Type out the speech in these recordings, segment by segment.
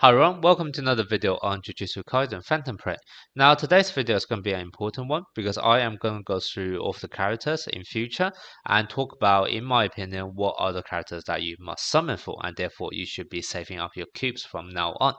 Hi everyone, welcome to another video on Jujutsu Kaisen Phantom Prey. Now today's video is going to be an important one because I am going to go through all of the characters in future and talk about, in my opinion, what are the characters that you must summon for and therefore you should be saving up your cubes from now on.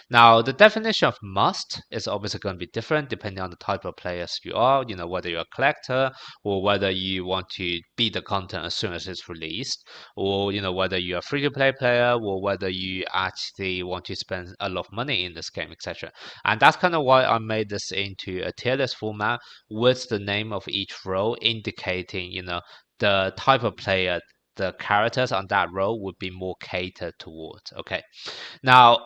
Now the definition of must is obviously going to be different depending on the type of players you are, whether you're a collector or whether you want to beat the content as soon as it's released, or whether you're a free-to-play player or whether you actually want to spend a lot of money in this game, etc. And that's kind of why I made this into a tier list format with the name of each role indicating the type of player the characters on that role would be more catered towards. Okay, now,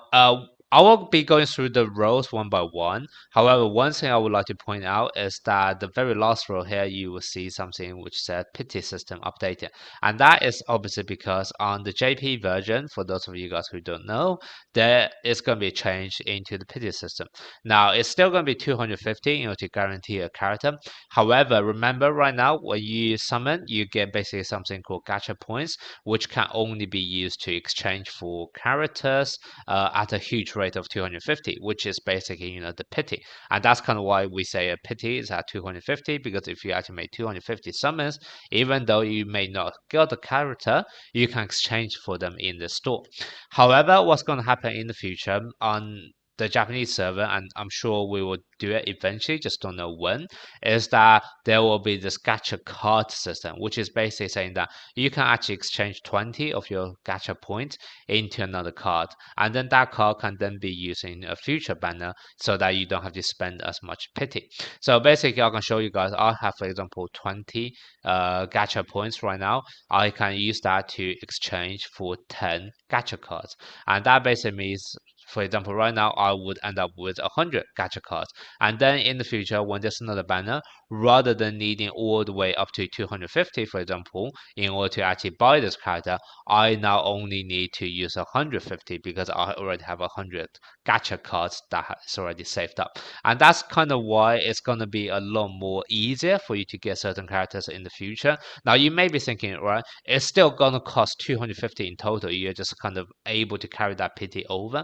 I will be going through the rows one by one. However, one thing I would like to point out is that the very last row here, you will see something which said pity system updated. And that is obviously because on the JP version, for those of you guys who don't know, there is going to be a change into the pity system. Now, it's still going to be 250 to guarantee a character. However, remember right now, when you summon, you get basically something called gacha points, which can only be used to exchange for characters at a huge rate of 250, which is basically the pity. And that's kind of why we say a pity is at 250, because if you actually make 250 summons, even though you may not get the character, you can exchange for them in the store. However, what's going to happen in the future on the Japanese server, and I'm sure we will do it eventually, just don't know when, is that there will be this gacha card system, which is basically saying that you can actually exchange 20 of your gacha points into another card, and then that card can then be used in a future banner so that you don't have to spend as much pity. So basically, I can show you guys, I have, for example, 20 gacha points right now. I can use that to exchange for 10 gacha cards, and that basically means, for example, right now I would end up with 100 gacha cards. And then in the future, when there's another banner, rather than needing all the way up to 250, for example, in order to actually buy this character, I now only need to use 150 because I already have 100 gacha cards that is already saved up. And that's kind of why it's going to be a lot more easier for you to get certain characters in the future. Now, you may be thinking, right, it's still going to cost 250 in total. You're just kind of able to carry that pity over.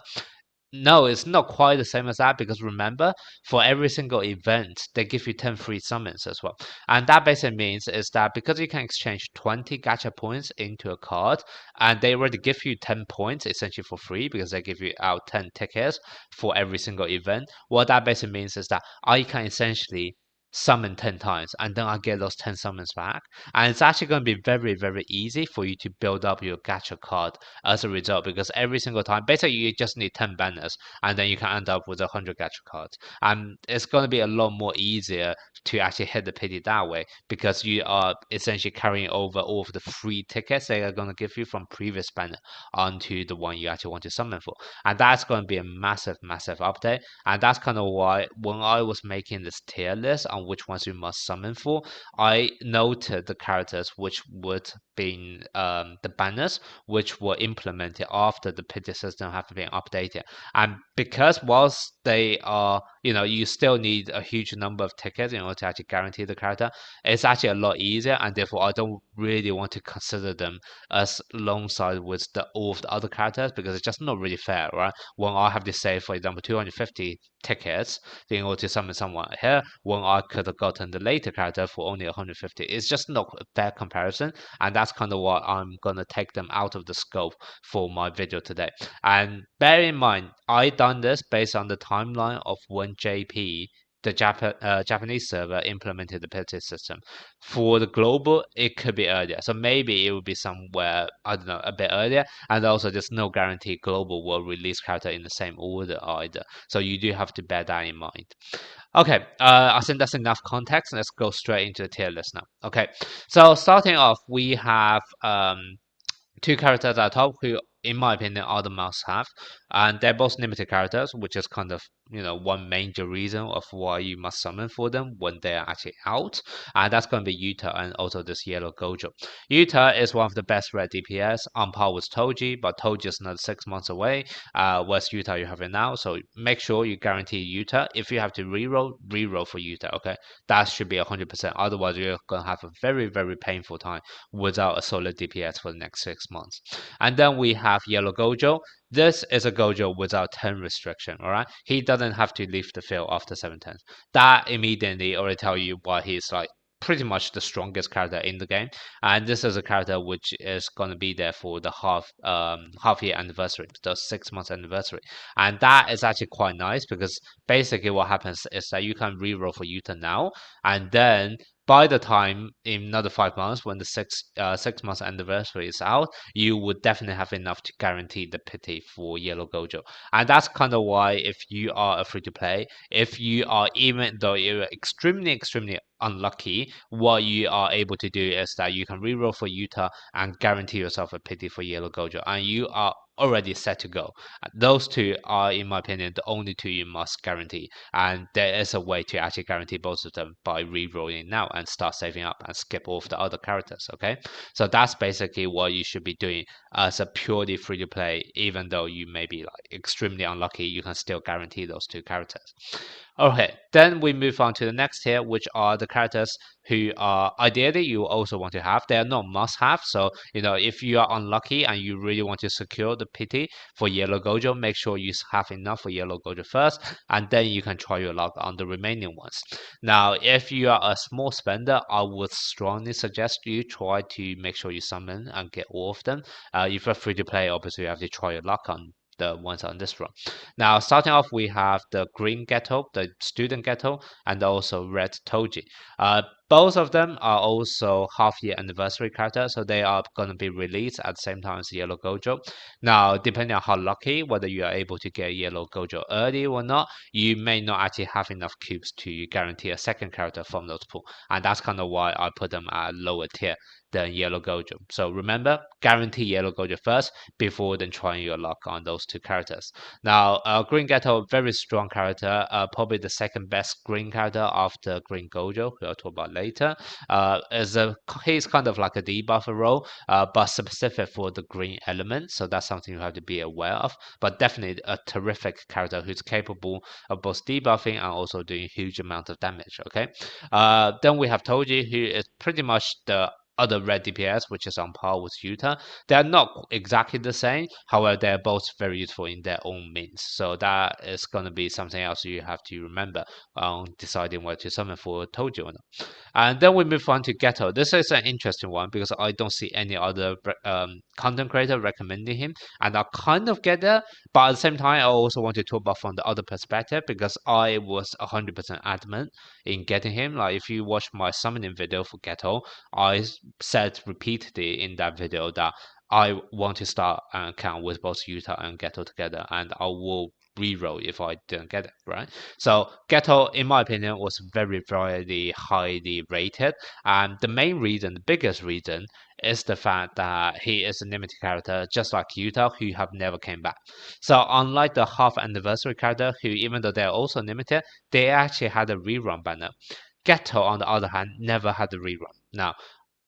No, it's not quite the same as that because remember, for every single event, they give you 10 free summons as well. And that basically means is that because you can exchange 20 gacha points into a card, and they already give you 10 points essentially for free because they give you out 10 tickets for every single event. What that basically means is that I can essentially summon 10 times and then I get those 10 summons back. And it's actually going to be very, very easy for you to build up your gacha card as a result because every single time, basically, you just need 10 banners and then you can end up with 100 gacha cards. And it's going to be a lot more easier to actually hit the pity that way because you are essentially carrying over all of the free tickets they are going to give you from previous banner onto the one you actually want to summon for. And that's going to be a massive, massive update. And that's kind of why when I was making this tier list on which ones you must summon for, I noted the characters which would be the banners which were implemented after the pity system have been updated. And because whilst they are, you still need a huge number of tickets in order to actually guarantee the character, it's actually a lot easier, and therefore I don't really want to consider them as alongside with all of the other characters because it's just not really fair, right? When I have to save, for example, 250 tickets in order to summon someone here, when I could have gotten the later character for only 150. It's just not a fair comparison, and that's kind of why I'm gonna take them out of the scope for my video today. And bear in mind, I done this based on the timeline of when JP, the Japanese server, implemented the pity system. For the global, it could be earlier. So maybe it will be somewhere, I don't know, a bit earlier. And also, there's no guarantee global will release character in the same order either. So you do have to bear that in mind. Okay, I think that's enough context. Let's go straight into the tier list now. Okay, so starting off, we have two characters at the top who, in my opinion, are the must-have, and they're both limited characters, which is kind of one major reason of why you must summon for them when they're actually out, and that's going to be Yuta and also this yellow Gojo. Yuta is one of the best red DPS on par with Toji, but Toji is another 6 months away. Whereas Yuta you have it now, so make sure you guarantee Yuta. If you have to reroll for Yuta, okay, that should be 100%. Otherwise, you're gonna have a very, very painful time without a solid DPS for the next 6 months. And then we have Yellow Gojo. This is a Gojo without turn restriction, all right? He doesn't have to leave the field after 7 turns. That immediately already tell you why he's like pretty much the strongest character in the game. And this is a character which is gonna be there for the half year anniversary, the 6 months anniversary. And that is actually quite nice because basically what happens is that you can reroll for Yuta now, and then by the time in another 5 months when the 6 months anniversary is out, you would definitely have enough to guarantee the pity for Yellow Gojo. And that's kind of why if you are a free to play, if you are, even though you're extremely unlucky, what you are able to do is that you can reroll for Utah and guarantee yourself a pity for Yellow Gojo, and you are already set to go. Those two are, in my opinion, the only two you must guarantee, and there is a way to actually guarantee both of them by re-rolling now and start saving up and skip off the other characters. Okay, so that's basically what you should be doing as a purely free to play. Even though you may be like extremely unlucky, you can still guarantee those two characters. Okay, then we move on to the next tier, which are the characters who are ideally you also want to have. They are not must have. So, if you are unlucky and you really want to secure the pity for Yellow Gojo, make sure you have enough for Yellow Gojo first, and then you can try your luck on the remaining ones. Now, if you are a small spender, I would strongly suggest you try to make sure you summon and get all of them. If you're free to play, obviously you have to try your luck on the ones on this run. Now, starting off, we have the green ghetto, the student ghetto, and also red Toji. Both of them are also half-year anniversary characters, so they are going to be released at the same time as Yellow Gojo. Now, depending on how lucky, whether you are able to get Yellow Gojo early or not, you may not actually have enough cubes to guarantee a second character from those pools, and that's kind of why I put them at a lower tier than Yellow Gojo. So remember, guarantee Yellow Gojo first before then trying your luck on those two characters. Now, Green Ghetto, very strong character, probably the second best green character after Green Gojo, who I'll talk about later. He's kind of like a debuffer role, but specific for the green element, so that's something you have to be aware of. But definitely a terrific character who's capable of both debuffing and also doing huge amount of damage. Okay, then we have Toji, who is pretty much the other red DPS, which is on par with Utah. They are not exactly the same. However, they're both very useful in their own means. So that is going to be something else you have to remember on deciding whether to summon for Toji or not. And then we move on to Ghetto. This is an interesting one because I don't see any other content creator recommending him, and I kind of get that. But at the same time, I also want to talk about from the other perspective because I was 100% adamant in getting him. Like if you watch my summoning video for Ghetto, I said repeatedly in that video that I want to start an account with both Utah and Ghetto together, and I will reroll if I didn't get it, right? So Ghetto, in my opinion, was very highly rated, and the main reason, the biggest reason, is the fact that he is a limited character, just like Utah, who have never came back. So unlike the half anniversary character, who even though they're also limited, they actually had a rerun banner. Ghetto, on the other hand, never had a rerun. Now,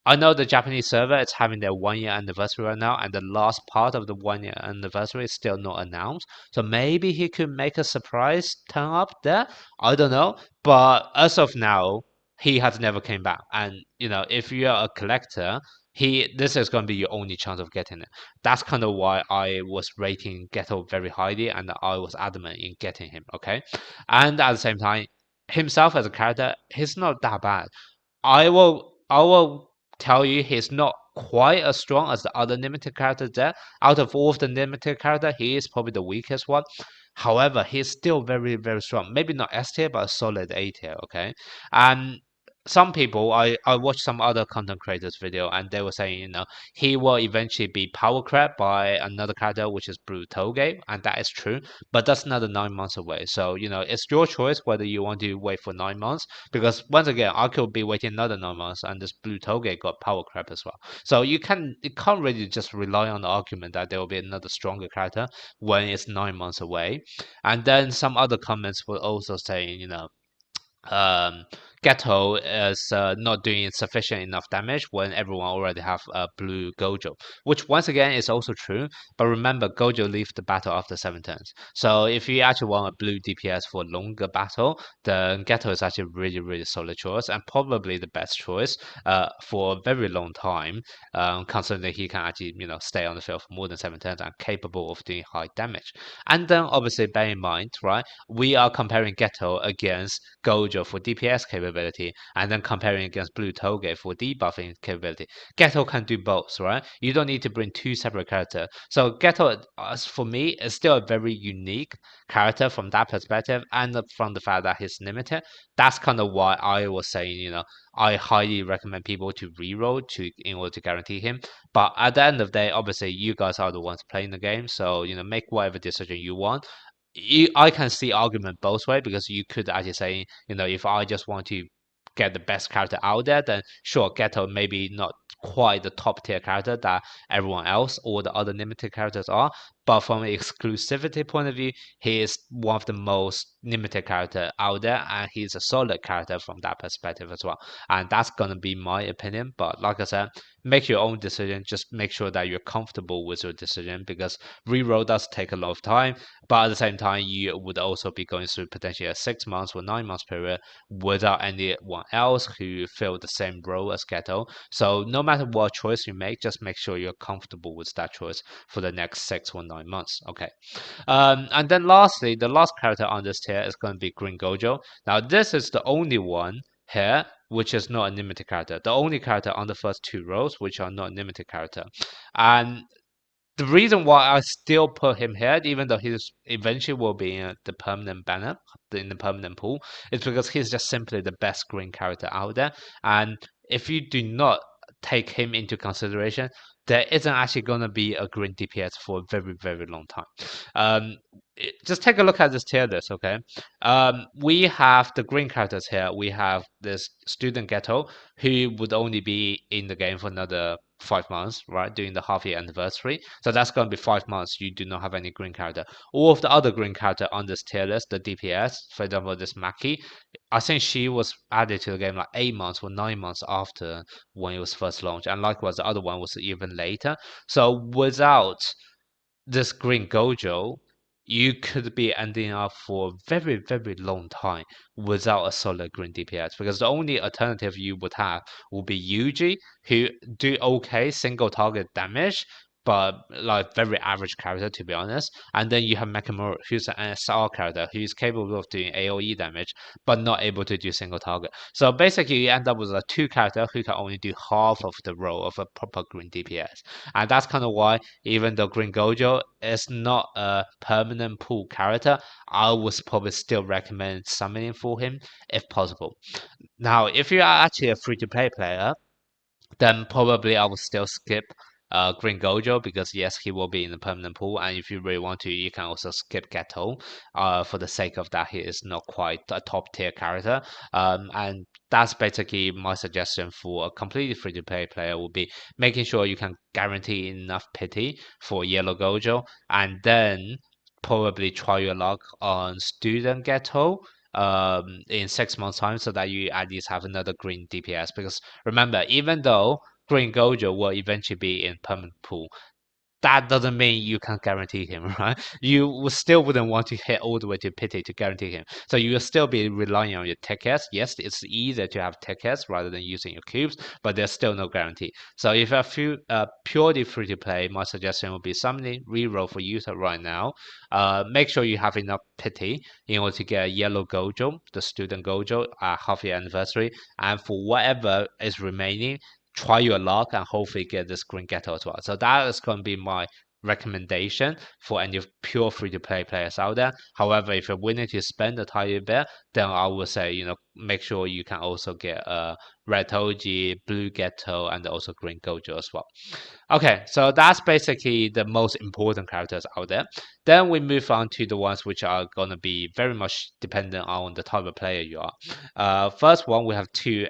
I know the Japanese server is having their 1 year anniversary right now, and the last part of the 1 year anniversary is still not announced. So maybe he could make a surprise turn up there. I don't know, but as of now, he has never came back. And if you are a collector, this is going to be your only chance of getting it. That's kind of why I was rating Ghetto very highly, and I was adamant in getting him. Okay, and at the same time, himself as a character, he's not that bad. I will tell you he's not quite as strong as the other limited characters there. Out of all of the limited character, he is probably the weakest one. However, he's still very strong. Maybe not S tier, but a solid A tier. Okay, and some people, I watched some other content creators video and they were saying he will eventually be power crept by another character which is Blue Toge, and that is true, but that's another 9 months away. So it's your choice whether you want to wait for 9 months, because once again I could be waiting another 9 months and this Blue Toge got power crept as well. So you can't really just rely on the argument that there will be another stronger character when it's 9 months away. And then some other comments were also saying um Ghetto is not doing sufficient enough damage when everyone already have a blue Gojo, which once again is also true. But remember, Gojo leaves the battle after 7 turns. So if you actually want a blue DPS for a longer battle, then Ghetto is actually really solid choice and probably the best choice for a very long time, considering he can actually stay on the field for more than 7 turns and capable of doing high damage. And then obviously bear in mind, right, we are comparing Ghetto against Gojo for DPS capability, and then comparing against Blue Toge for debuffing capability. Ghetto can do both, right? You don't need to bring two separate characters. So Ghetto, for me, is still a very unique character from that perspective, and from the fact that he's limited. That's kind of why I was saying, I highly recommend people to reroll in order to guarantee him. But at the end of the day, obviously, you guys are the ones playing the game, so make whatever decision you want. I can see argument both way, because you could actually say, if I just want to get the best character out there, then sure, Ghetto maybe not quite the top tier character that everyone else or the other limited characters are, but from an exclusivity point of view, he is one of the most limited character out there, and he's a solid character from that perspective as well. And that's gonna be my opinion. But like I said, make your own decision. Just make sure that you're comfortable with your decision, because reroll does take a lot of time. But at the same time, you would also be going through potentially a 6 months or 9 months period without anyone else who fill the same role as Ghetto. So no matter what choice you make, just make sure you're comfortable with that choice for the next 6 or 9 months. Okay. And then lastly, the last character on this tier is going to be Green Gojo. Now this is the only one here which is not a limited character. The only character on the first two rows which are not limited character. And the reason why I still put him here, even though he's eventually will be in the permanent banner, in the permanent pool, is because he's just simply the best green character out there. And if you do not take him into consideration, there isn't actually going to be a green DPS for a very long time. Um, just take a look at this tier list, okay? We have the green characters here. We have this student Ghetto, who would only be in the game for another 5 months, right? During the half year anniversary. So that's going to be 5 months. You do not have any green character. All of the other green character on this tier list, the DPS, for example, this Maki, I think she was added to the game like 8 months or 9 months after when it was first launched. And likewise, the other one was even later. So without this green Gojo, you could be ending up for a very long time without a solid green DPS, because the only alternative you would have would be Yuji, who do okay single target damage, but like very average character to be honest. And then you have Nakamura, who's an SR character who's capable of doing AoE damage, but not able to do single target. So basically, you end up with a two character who can only do half of the role of a proper green DPS, and that's kind of why, even though Green Gojo is not a permanent pool character, I would probably still recommend summoning for him if possible. Now, if you are actually a free-to-play player, then probably I will still skip Green Gojo, because yes, he will be in the permanent pool, and if you really want to, you can also skip Ghetto for the sake of that he is not quite a top tier character. And that's basically my suggestion for a completely free to play player, will be making sure you can guarantee enough pity for Yellow Gojo, and then probably try your luck on Student Ghetto in 6 months time, so that you at least have another green DPS. Because remember, even though Green Gojo will eventually be in permanent pool, that doesn't mean you can guarantee him, right? You still wouldn't want to hit all the way to pity to guarantee him. So you will still be relying on your tickets. Yes, it's easier to have tickets rather than using your cubes, but there's still no guarantee. So if a few purely free to play, my suggestion would be summoning reroll for user right now. Make sure you have enough pity in order to get a yellow Gojo, the student Gojo, at half year anniversary, and for whatever is remaining, try your luck and hopefully get this green ghetto as well. So that is going to be my recommendation for any pure free-to-play players out there. However, if you're willing to spend a tiny bit, then I would say, make sure you can also get a red Toji, blue ghetto, and also green gojo as well. Okay, so that's basically the most important characters out there. Then we move on to the ones which are going to be very much dependent on the type of player you are. First one, we have two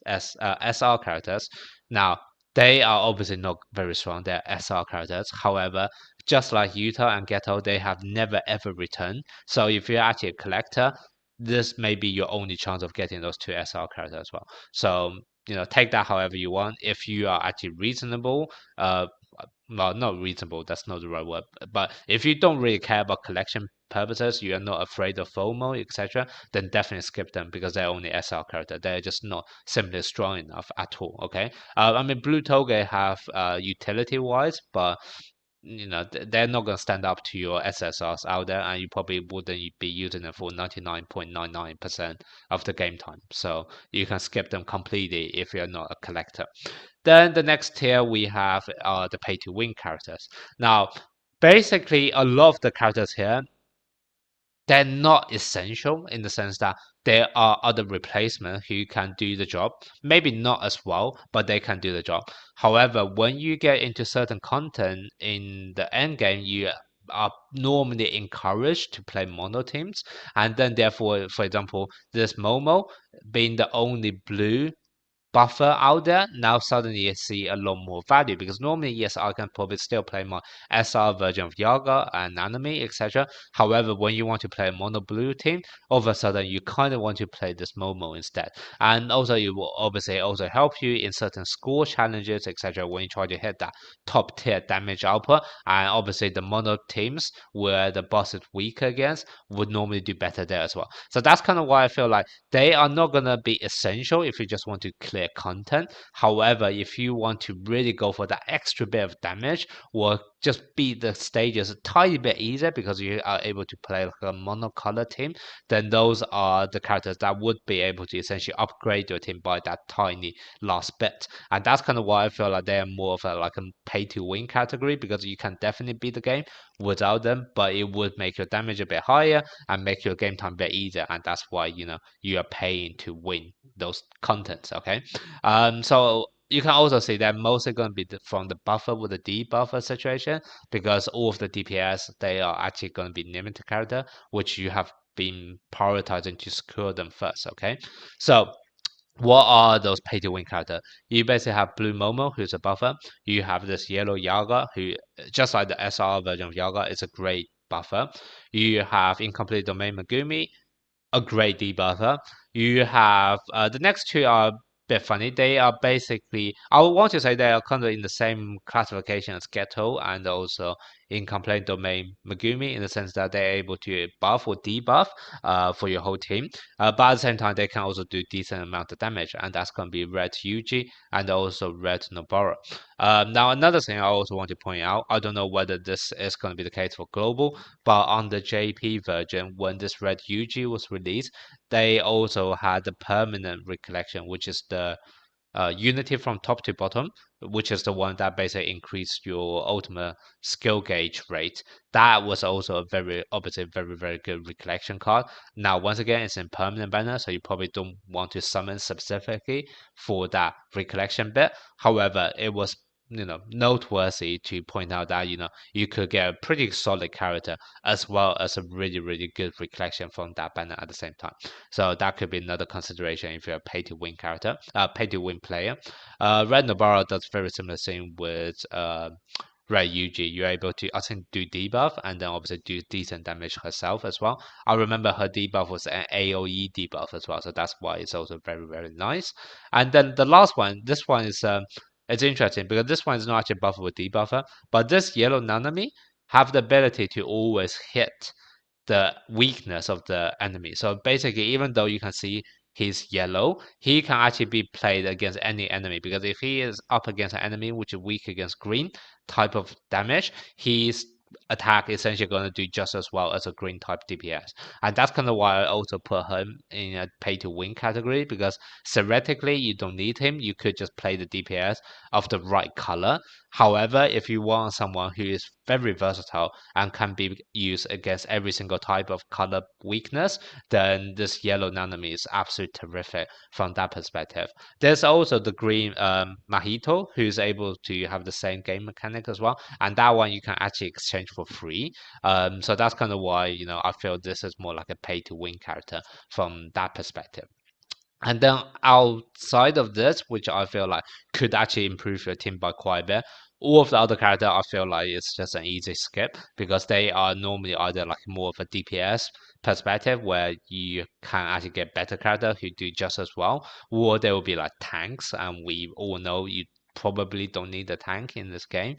SR characters. Now, they are obviously not very strong. They're SR characters. However, just like Yuta and Geto, they have never ever returned. So if you're actually a collector, this may be your only chance of getting those two SR characters as well. So take that however you want. If you are actually reasonable, well, not reasonable, that's not the right word, but if you don't really care about collection purposes, you are not afraid of FOMO, etc., then definitely skip them because they're only SR character. They're just not simply strong enough at all. Okay, I mean, Blue Toge have utility wise, but they're not going to stand up to your SSRs out there, and you probably wouldn't be using them for 99.99% of the game time. So you can skip them completely if you're not a collector. Then the next tier we have the pay to win characters. Now, basically, a lot of the characters here, they're not essential in the sense that there are other replacements who can do the job. Maybe not as well, but they can do the job. However, when you get into certain content in the end game, you are normally encouraged to play mono teams, and then therefore, for example, this Momo being the only blue buffer out there, now suddenly you see a lot more value because normally, yes, I can probably still play my SR version of Yaga and Nanami, etc. However, when you want to play a mono blue team, all of a sudden you kind of want to play this Momo instead. And also, it will obviously also help you in certain score challenges, etc. when you try to hit that top tier damage output. And obviously, the mono teams where the boss is weaker against would normally do better there as well. So that's kind of why I feel like they are not going to be essential if you just want to clear content. However, if you want to really go for that extra bit of damage or just beat the stages a tiny bit easier because you are able to play like a monocolor team, then those are the characters that would be able to essentially upgrade your team by that tiny last bit. And that's kind of why I feel like they are more of like a pay to win category because you can definitely beat the game without them, but it would make your damage a bit higher and make your game time a bit easier. And that's why you are paying to win those contents. Okay, so you can also see that mostly going to be from the buffer with the debuffer situation because all of the DPS they are actually going to be limited character, which you have been prioritizing to secure them first. Okay, so what are those pay to win characters? You basically have Blue Momo, who's a buffer. You have this Yellow Yaga, who just like the SR version of Yaga, is a great buffer. You have Incomplete Domain Megumi, a great debuffer. You have the next two are a bit funny. They are basically, I would want to say they are kind of in the same classification as Ghetto and also Incomplete Domain Megumi in the sense that they're able to buff or debuff for your whole team. But at the same time, they can also do decent amount of damage, and that's going to be Red Yuji and also Red Nobara. Now, another thing I also want to point out, I don't know whether this is going to be the case for global, but on the JP version, when this Red Yuji was released, they also had the permanent recollection, which is the unity from top to bottom, which is the one that basically increased your ultimate skill gauge rate. That was also a very, obviously, very, very good recollection card. Now, once again, it's in permanent banner, so you probably don't want to summon specifically for that recollection bit. However, it was noteworthy to point out that you could get a pretty solid character as well as a really really good recollection from that banner at the same time. So that could be another consideration if you're a pay to win character, pay to win player. Red Nobara does very similar thing with Red Yuji. You're able to, I think, do debuff and then obviously do decent damage herself as well. I remember her debuff was an AoE debuff as well, so that's why it's also very very nice. And then the last one, this one is it's interesting because this one is not actually buffer with debuffer, but this yellow Nanami have the ability to always hit the weakness of the enemy. So basically, even though you can see he's yellow, he can actually be played against any enemy because if he is up against an enemy which is weak against green type of damage, his attack is essentially going to do just as well as a green type DPS. And that's kind of why I also put him in a pay to win category because theoretically you don't need him. You could just play the DPS of the right color. However, if you want someone who is very versatile and can be used against every single type of color weakness, then this yellow Nanami is absolutely terrific from that perspective. There's also the green Mahito, who's able to have the same game mechanic as well, and that one you can actually exchange for free. So that's kind of why I feel this is more like a pay to win character from that perspective. And then outside of this, which I feel like could actually improve your team by quite a bit, All of the other character I feel like it's just an easy skip because they are normally either like more of a DPS perspective where you can actually get better character who do just as well, or they will be like tanks, and we all know you probably don't need a tank in this game.